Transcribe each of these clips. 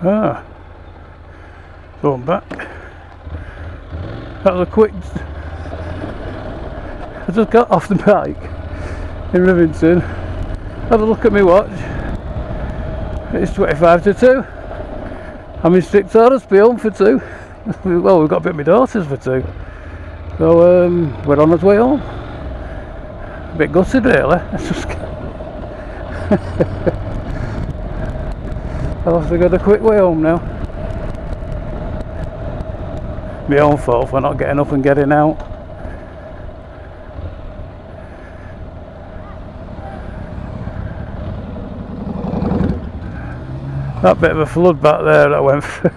Ah, going back. That was a quick. I just got off the bike in Rivington. Had a look at my watch. It's 25 to 2. I'm in strict orders to be home for 2. Well, we've got a bit of my daughters for 2. So we're on our way home. A bit gutted really. I'll have to go the quick way home now. My own fault for not getting up and getting out. That bit of a flood back there that I went through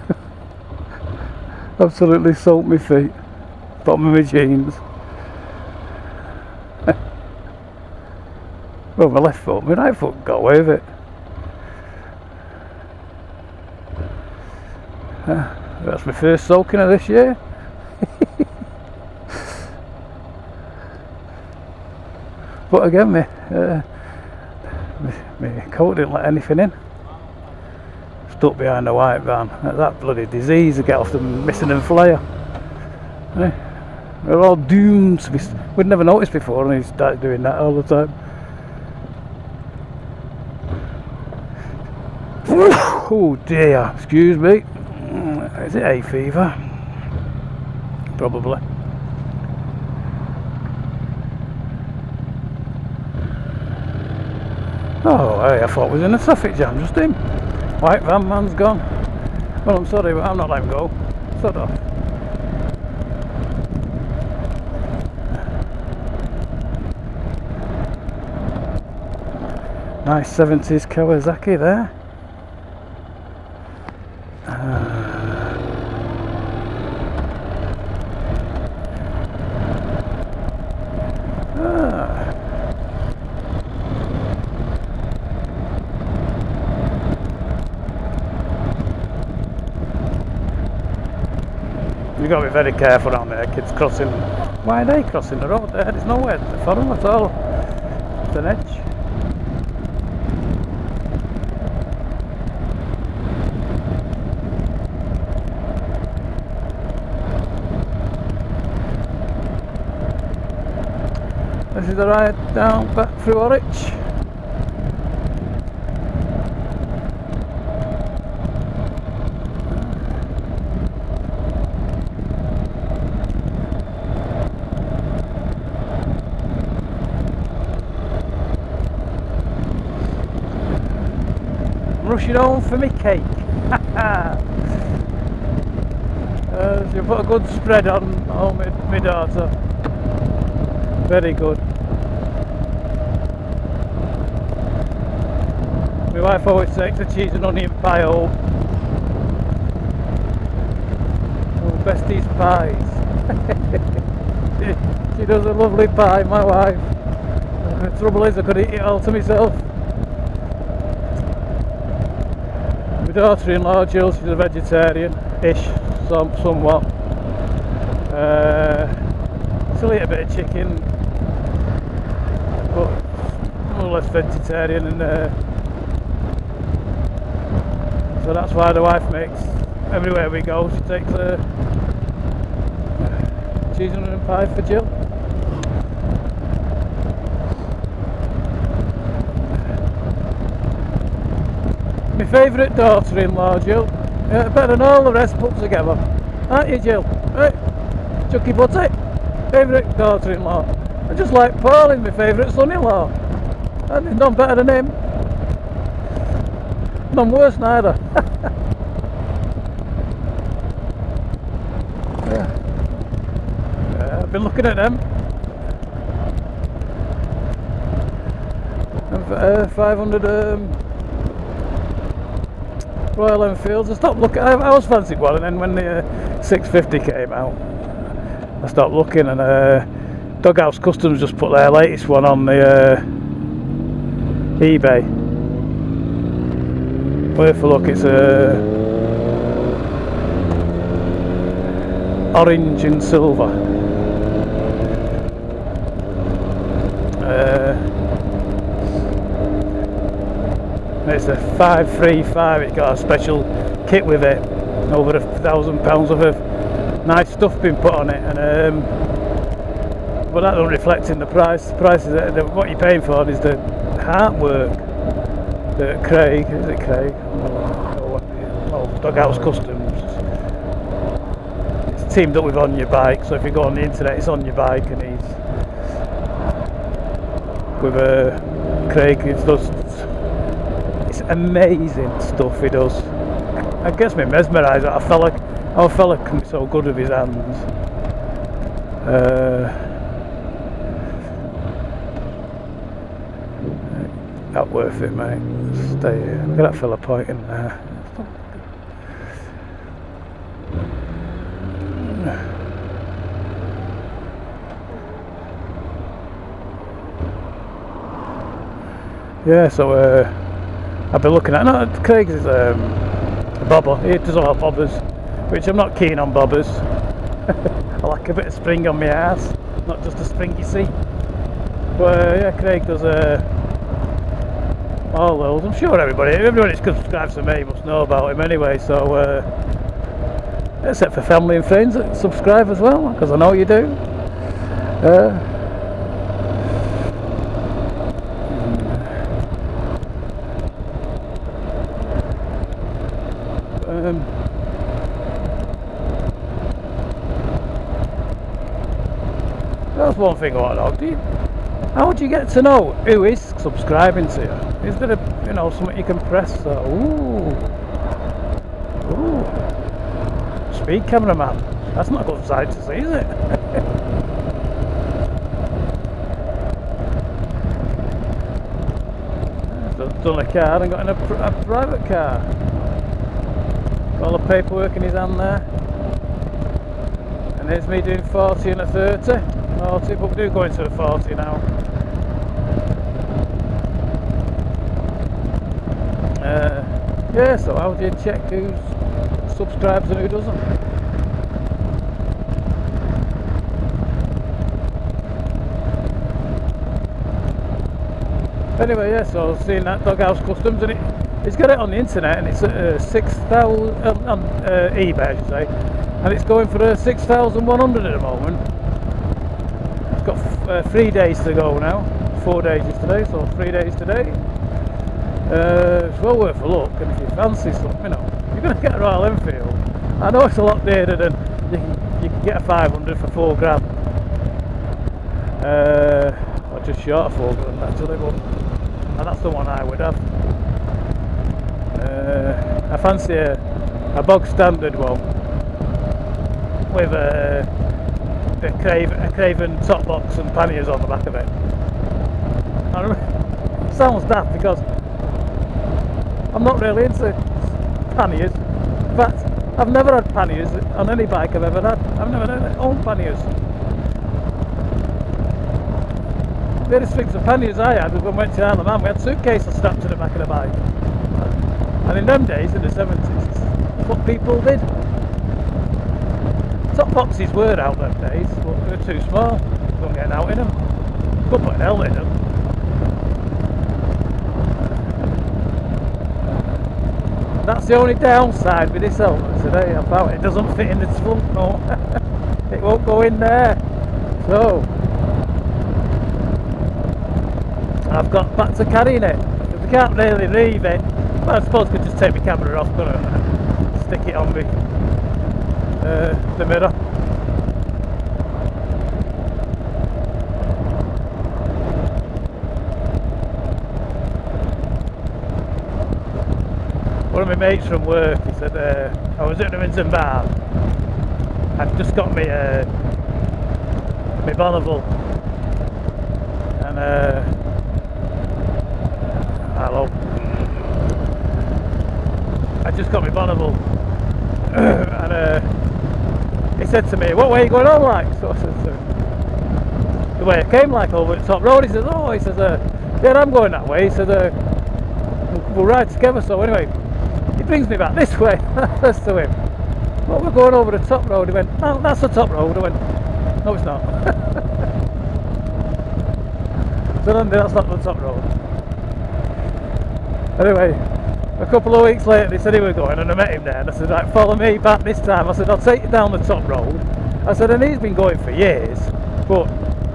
absolutely soaked my feet, bottom of my jeans. Well, my left foot, my right foot got away with it. That's my first soaking of this year. But again, my coat didn't let anything in. Stuck behind the white van. That bloody disease to get off the missing and flare. We're all doomed to be. We'd never noticed before, and he started doing that all the time. Oh dear, excuse me. Is it hay fever? Probably. Oh, I thought we was in a traffic jam, just him. White van man's gone. Well, I'm sorry, but I'm not letting go. Sod off. Nice 70s Kawasaki there. You've got to be very careful down there, kids crossing. Why are they crossing the road there? There's nowhere for them at all. It's an edge. This is the ride down back through Norwich. Rushing home for me cake. She put a good spread on my daughter. Very good. My wife always takes a cheese and onion pie home. Oh, besties pies. She does a lovely pie, my wife. The trouble is I could eat it all to myself. My daughter-in-law Jill, she's a vegetarian-ish, somewhat. She'll eat a bit of chicken, but more or less vegetarian, and so that's why the wife makes, everywhere we go, she takes a cheese and onion pie for Jill. My favourite daughter-in-law, Jill. Yeah, better than all the rest put together. Aren't you, Jill? Right? Chucky Butty. Favourite daughter-in-law. I just like Paul, he's my favourite son-in-law. And he's none better than him. None worse neither. Yeah, I've been looking at them. And 500 Royal Enfields. I stopped looking. I was fancying one, and then when the 650 came out, I stopped looking. And Doghouse Customs just put their latest one on the eBay. Worth a look. It's orange and silver. And it's a 535. It's got a special kit with it, over £1,000 worth of nice stuff being put on it, and but that don't reflect in the price. The price is what you're paying for is the artwork that Craig, is it Craig? Oh, Doghouse Customs. It's teamed up with On Your Bike, so if you go on the internet, it's On Your Bike, and he's with Craig. It's amazing stuff he does. It gets me mesmerised. Our fella can be so good with his hands. Not worth it, mate. Stay here. Look at that fella pointing there. Yeah, so I've been looking at. No, Craig's is a bobber. He does a lot of bobbers, which I'm not keen on bobbers. I like a bit of spring on my ass, not just a spring, you see. But yeah, Craig does all those. I'm sure everybody that subscribes to me must know about him anyway. So except for family and friends that subscribe as well, because I know you do. That's one thing I want to know. How would you get to know who is subscribing to you? Is there something you can press? Ooh, speed cameraman. That's not a good sight to see, is it? Done a car and got in a private car. Got all the paperwork in his hand there. And there's me doing 40 and a 30. 40, but we do go into a 40 now. Yeah, so how do you check who subscribes and who doesn't? Anyway, yeah, so I was seeing that Doghouse Customs, and it's got it on the internet, and it's at 6,000 on eBay, I should say, and it's going for 6,100 at the moment. It's got 3 days to go now. 4 days yesterday, so 3 days today. It's well worth a look, and if you fancy something, you're going to get a Royal Enfield. I know it's a lot dearer than you can get a 500 for £4 grand. Or just short of £4 grand actually, and that's the one I would have. I fancy a bog standard one with a Craven top box and panniers on the back of it. It sounds daft because I'm not really into panniers. In fact, I've never had panniers on any bike I've ever had. I've never owned panniers. The various things of panniers I had was when we went to Isle of Man. We had suitcases strapped to the back of the bike. And in them days, in the 70s, that's what people did. Top boxes were out them days, but they were too small. Couldn't get out in them. Couldn't put an helmet in them. That's the only downside with this helmet today. About it doesn't fit in the trunk. No, it won't go in there. So I've got back to carrying it. If I can't really leave it, well, I suppose I could just take my camera off, couldn't I? Stick it on me. The mirror. One of my mates from work, he said, I was at the Rivington bar. I've just got me Bonneville, and hello. I just got me Bonneville, and he said to me, "What way are you going on like?" So I said, "The way I came, like over the top road." He says, "Oh," he says, "Yeah, I'm going that way." He says, "We'll ride together." So anyway, he brings me back this way. I says to him, "Well, we're going over the top road." He went, "No, that's the top road." I went, "No, it's not." So then that's not the top road. Anyway, a couple of weeks later they said he was going, and I met him there, and I said, right, follow me back this time. I said, I'll take you down the top road. I said, and he's been going for years, but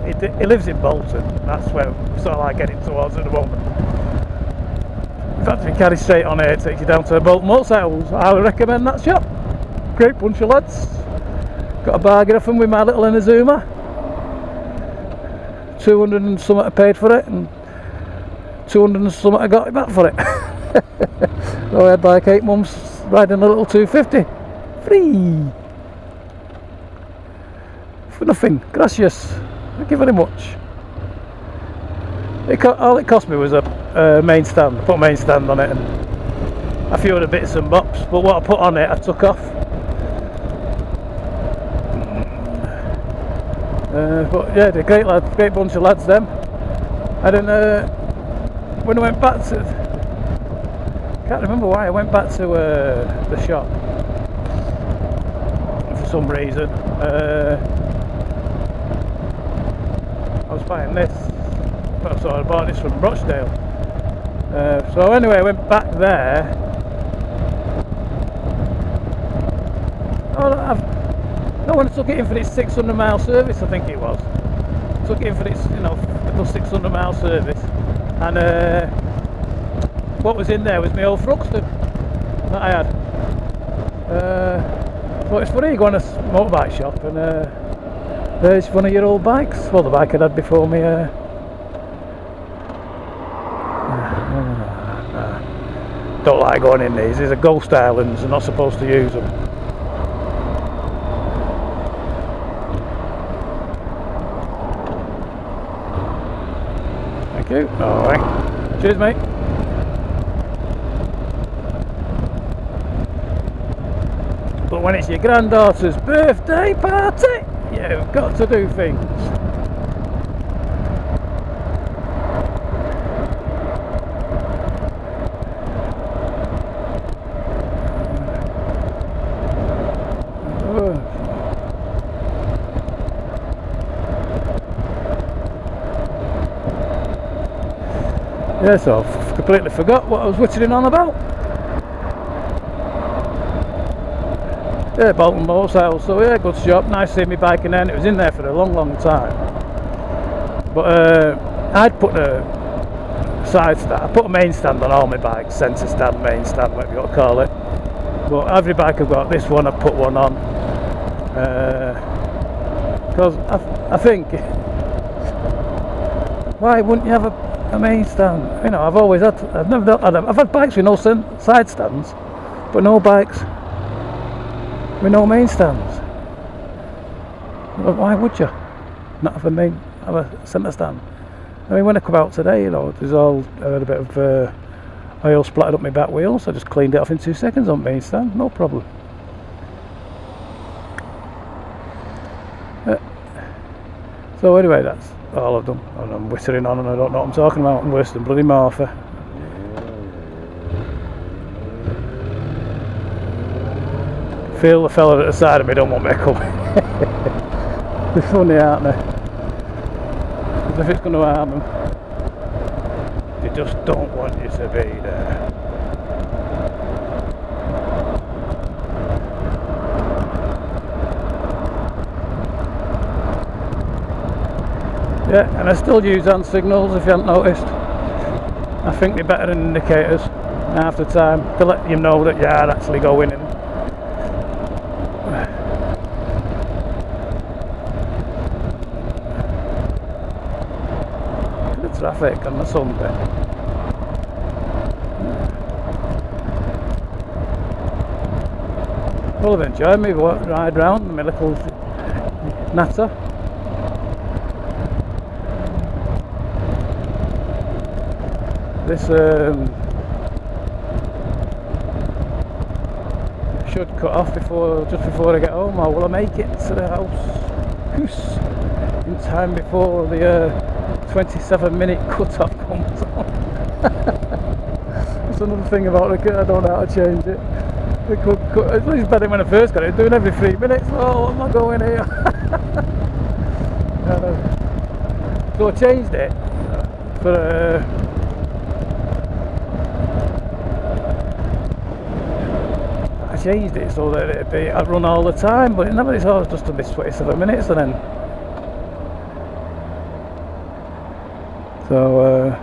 he lives in Bolton. That's where I'm sort of like getting towards at the moment. In fact, if you carry straight on here, it takes you down to Bolton Motorcycles. I would recommend that shop. Great bunch of lads. Got a bargain off them with my little Inazuma. 200 and something I paid for it, and 200 and something I got it back for it. So I had like 8 months riding a little 250. Free! For nothing. Gracias. Thank you very much. All it cost me was a main stand. I put a main stand on it and a few other bits and bobs, but what I put on it I took off. But yeah, they're great lads, great bunch of lads them. And then when I went back to, can't remember why I went back to the shop for some reason. I was buying this, so I bought this from Rochdale. So anyway, I went back there. No one took it in for its 600-mile service, I think it was. Took it in for its, little 600-mile service, and what was in there was my old Thruxton that I had. So it's funny, you go on a motorbike shop and there's one of your old bikes. Well, the bike I'd had before me. Don't like going in these. These are ghost islands. You're not supposed to use them. Thank you. Alright. Cheers, mate. But when it's your granddaughter's birthday party, you've got to do things. Yeah, so I've completely forgot what I was whittling on about. Yeah, Bolton Motorcycles, so yeah, good shop, nice seeing me bike in there, and it was in there for a long time. But I'd put a side stand, I put a main stand on all my bikes, centre stand, main stand, whatever you want to call it. But every bike I've got, this one I've put one on. Because I think, why wouldn't you have a main stand? I've had bikes with no side stands, but no bikes with no main stands. Why would you not have a centre stand? I mean, when I come out today, I had a bit of oil splattered up my back wheel, so I just cleaned it off in 2 seconds on main stand, no problem. So anyway, that's all I've done, and I'm whittering on and I don't know what I'm talking about. I'm worse than bloody Martha. Feel the fella at the side of me don't want me to come. They're funny, aren't they? As if it's going to harm them. They just don't want you to be there. Yeah, and I still use hand signals if you haven't noticed. I think they're better than indicators half the time to let you know that you are actually going in. Traffic on the Sunday. Well, I've enjoyed my ride round my little natter. This should cut off just before I get home, or will I make it to the house in time before the 27-minute cut-off comes on? That's another thing about it, I don't know how to change it. At least better when I first got it, doing every 3 minutes. Oh, what am I going here? So I changed it for I changed it so that I'd run all the time, but it's always just to be 27 minutes and then. So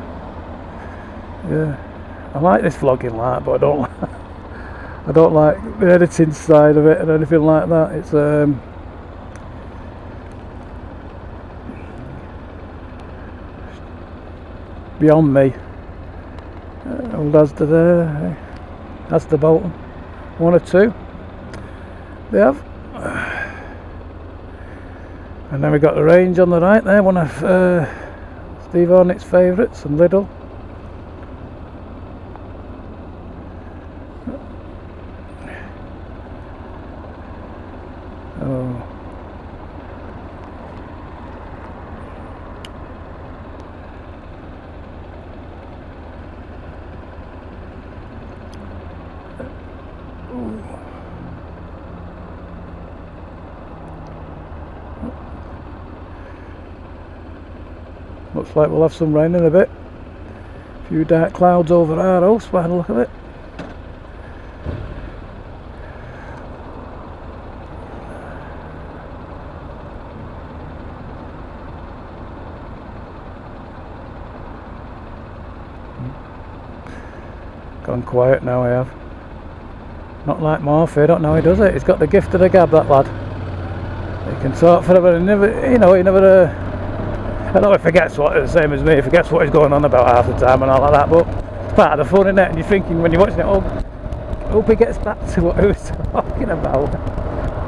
yeah, I like this vlogging but I don't I don't like the editing side of it and anything like that. It's beyond me. Old Asda there, Asda Bolton, 1 or 2 they have. And then we got the Range on the right there, one of Steve Hornick's favourites, and Lidl. Oh. Looks like we'll have some rain in a bit. A few dark clouds over our house by the look of it. Gone quiet now, I have. Not like Morphy, I don't know how he does it. He's got the gift of the gab, that lad. He can talk forever and never, he never I know he forgets what, the same as me, he forgets what he's going on about half the time and all like that, but it's part of the fun, isn't it? And you're thinking when you're watching it, oh, hope he gets back to what he was talking about.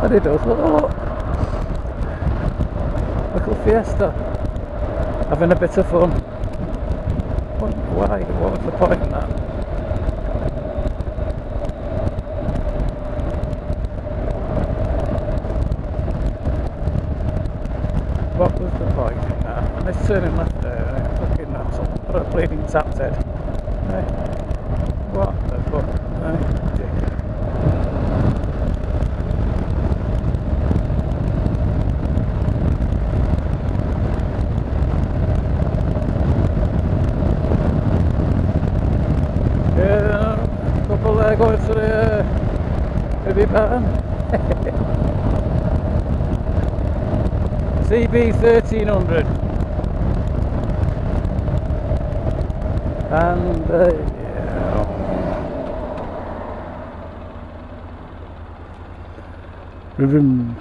And he does, look. Little fiesta. Having a bit of fun. Why? What was the point in that? What was the point in that? And it's turning left there, fucking nuts. What a bleeding tap's head. Hey. What the fuck? Hey, dick. Yeah, couple there going to the Rivington. CB 1300 and yeah. Rivington.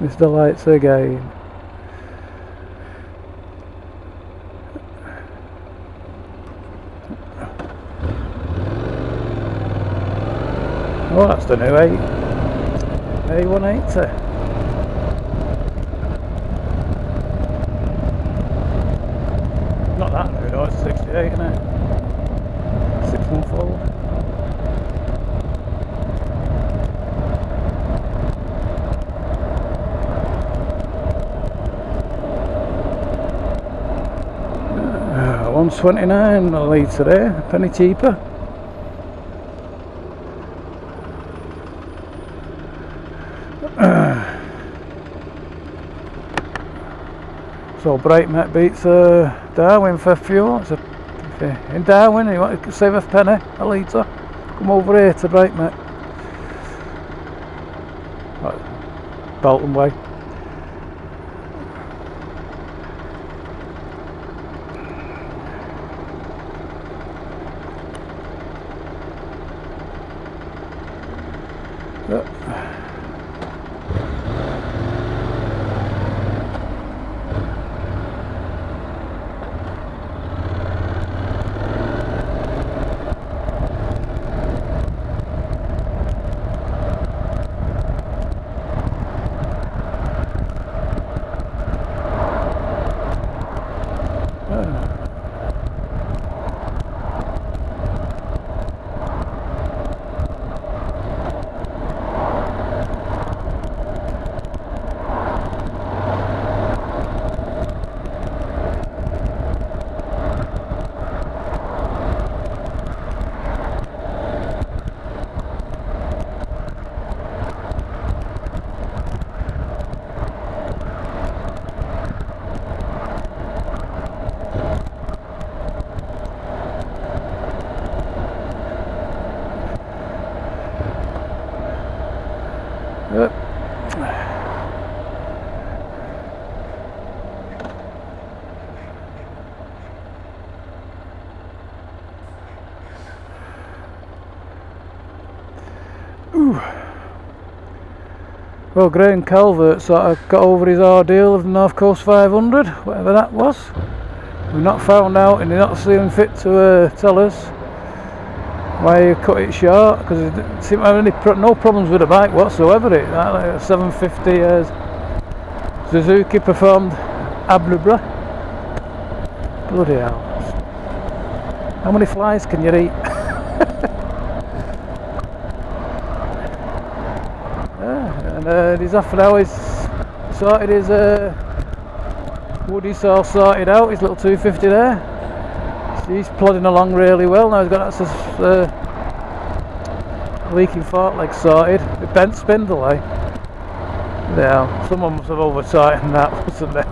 Mr. Lights again. Oh, that's the new A180. Not that new though, it's 68, isn't it? 6 months old. £1.29 a litre there, a penny cheaper. So Brightmet beats Darwin for fuel. If you're in Darwin and you want to save a penny a litre, come over here to Brightmet. Bolton way. Well, Graham Calvert sort of got over his ordeal of the North Coast 500, whatever that was. We've not found out, and he's not seeming fit to tell us why he cut it short, because he didn't seem to have no problems with the bike whatsoever. That 750 Suzuki performed admirably. Bloody hell. How many flies can you eat? Yeah, and he's half an hour, he's sorted his Woody's all sorted out, his little 250 there. So he's plodding along really well. Now he's got that leaking fork leg sorted. It bent spindle, eh? Yeah, someone must have over tightened that, wasn't there?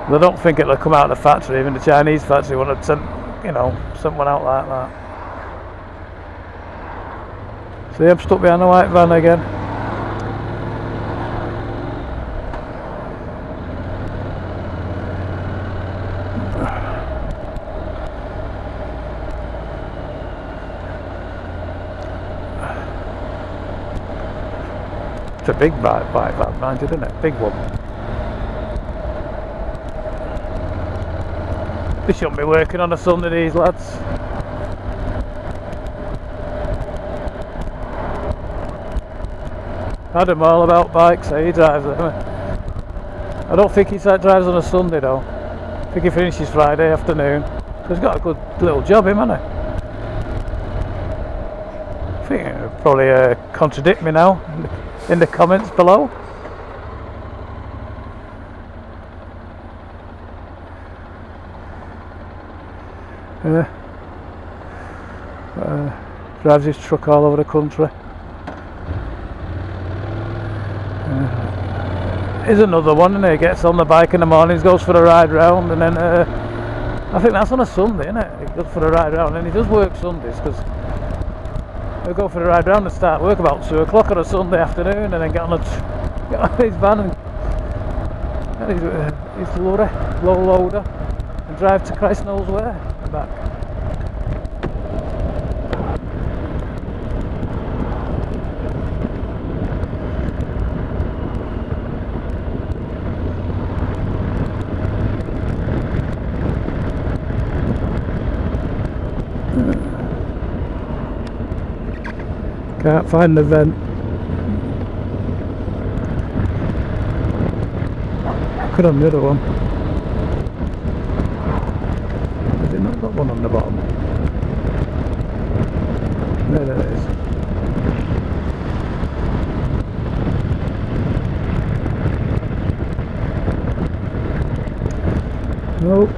I don't think it'll come out of the factory. Even the Chinese factory would have sent, sent one out like that. See, I'm stuck behind the white van again. It's a big white van, mind you, isn't it? Big one. They shouldn't be working on a Sunday, these lads. Adam all about bikes, he drives them. I don't think he drives on a Sunday though. I think he finishes Friday afternoon. So he's got a good little job, him, hasn't he? I think he'll probably contradict me now in the comments below. Drives his truck all over the country. Here's another one, and he gets on the bike in the mornings, goes for a ride round, and then I think that's on a Sunday, isn't it? He goes for a ride round, and he does work Sundays, because he'll go for a ride round and start work about 2 o'clock on a Sunday afternoon, and then get on his van and his lorry, low loader, and drive to Christ knows where and back. Can't find the vent. Could have the other one. Has it not got one on the bottom? There it is. Nope.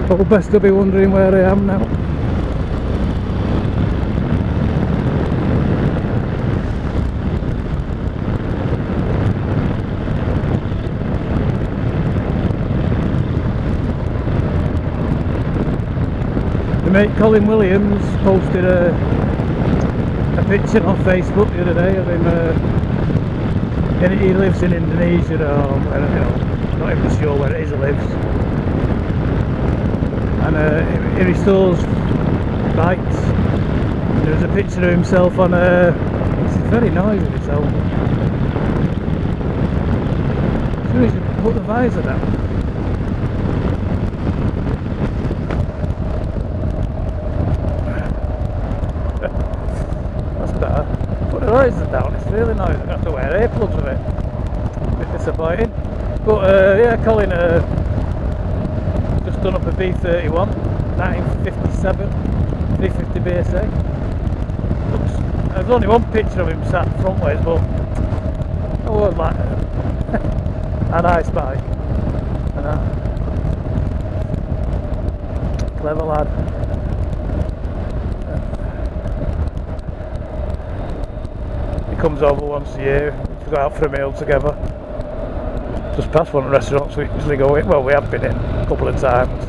Well, best to be wondering where I am now. My mate Colin Williams posted a picture on Facebook the other day of him. He lives in Indonesia, or not even sure where it is he lives. And he restores bikes. There's a picture of himself on It's very noisy, this home. So he should put the visor down. Noise down, it's really noisy. I have to wear earplugs with it. A bit disappointing. But yeah, Colin just done up a B31 1957 350 BSA. There's only one picture of him sat frontways, but I would like a nice bike. Clever lad. Comes over once a year, we go out for a meal together. Just past one of the restaurants we usually go in. Well, we have been in a couple of times.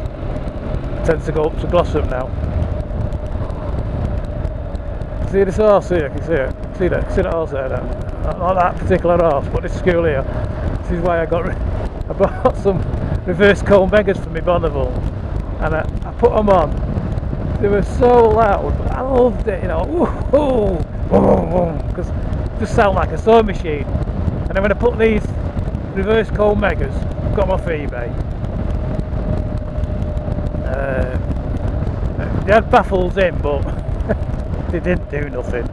Tends to go up to Glossop now. See this horse here? Can you see it? See that? See that horse there? Not that particular horse, but this school here. This is why I bought some reverse comb beggars for my Bonneville, and I put them on. They were so loud. I loved it, you know. Because it just sound like a sewing machine. And then when I put these reverse comb megas, got them off eBay. They had baffles in, but they didn't do nothing.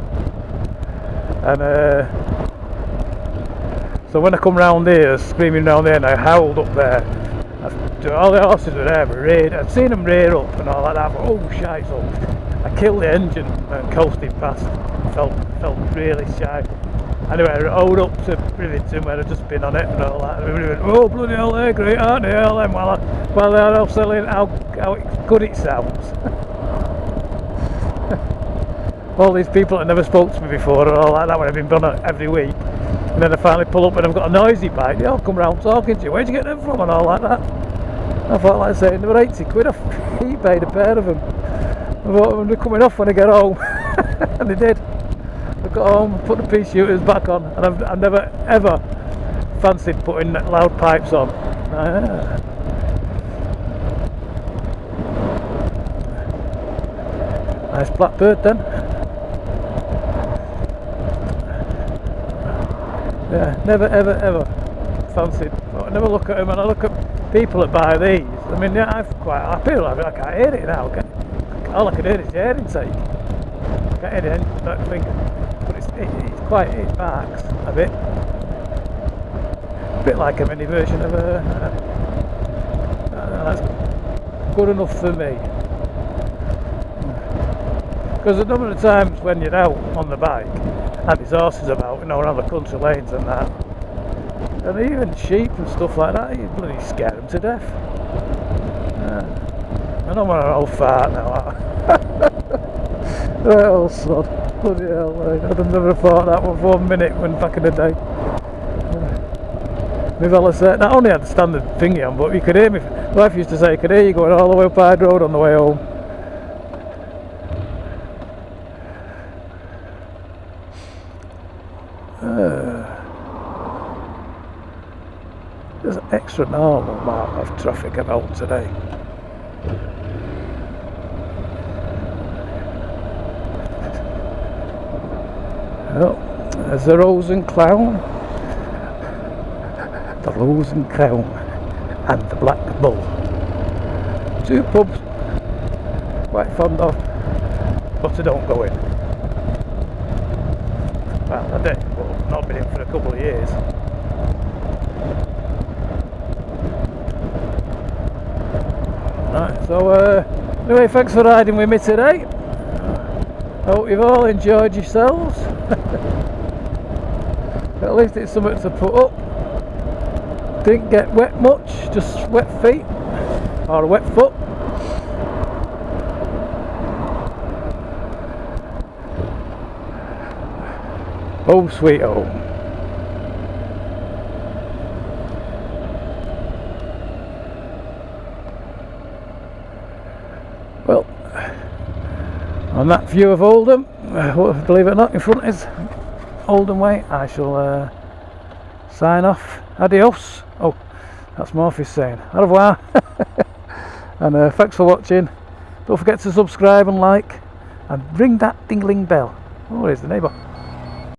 And so when I come round here, screaming round there, and I howled up there, all the horses were there, were reared. I'd seen them rear up and all like that, but oh shite, so I killed the engine and coasted past. Felt really shy. Anyway, I rode up to Rivington where I'd just been on it and all that. And everybody went, oh bloody hell, they're great, aren't they? All them, while they're all selling how good it sounds. All these people that never spoke to me before and all like that, when I've been done it every week. And then I finally pull up and I've got a noisy bike. They all come round talking to you. Where'd you get them from? And all like that. I thought, like I say, they were 80 quid off eBay, a pair of them. I thought, they're coming off when I get home. And they did. I got home, put the pea shooters back on, and I've never ever fancied putting loud pipes on. Nice blackbird then. Yeah, never ever fancied. I never look at them, and I look at people that buy these. I mean, yeah, I'm quite happy. I can't hear it now. All I can hear is the air intake. I can't hear the engine, that thing. But it barks a bit like a mini version of a. That's good enough for me. Because a number of times when you're out on the bike and there's horses about, you know, around the country lanes and that, and even sheep and stuff like that, you bloody scare them to death. I know I'm an old fart now. Right, old sod. Bloody hell, I'd have never thought that one for 1 minute when back in the day. My fella said, not only had the standard thingy on, but you could hear me. My wife used to say, you could hear you going all the way up Hyde Road on the way home. There's an extra normal amount of traffic about today. Oh, there's the Rose and Crown, the Rose and Crown, and the Black Bull. Two pubs quite fond of, but I don't go in. Well, I did, but not been in for a couple of years. Right, so anyway, thanks for riding with me today. I hope you've all enjoyed yourselves. At least it's something to put up. Didn't get wet much, just wet feet or a wet foot. Home sweet home. Well, on that view of Oldham, believe it or not, in front is Oldham Way. I shall sign off. Adios. Oh, that's Morpheus saying au revoir. And thanks for watching. Don't forget to subscribe and like, and ring that dingling bell. Oh, here's the neighbour.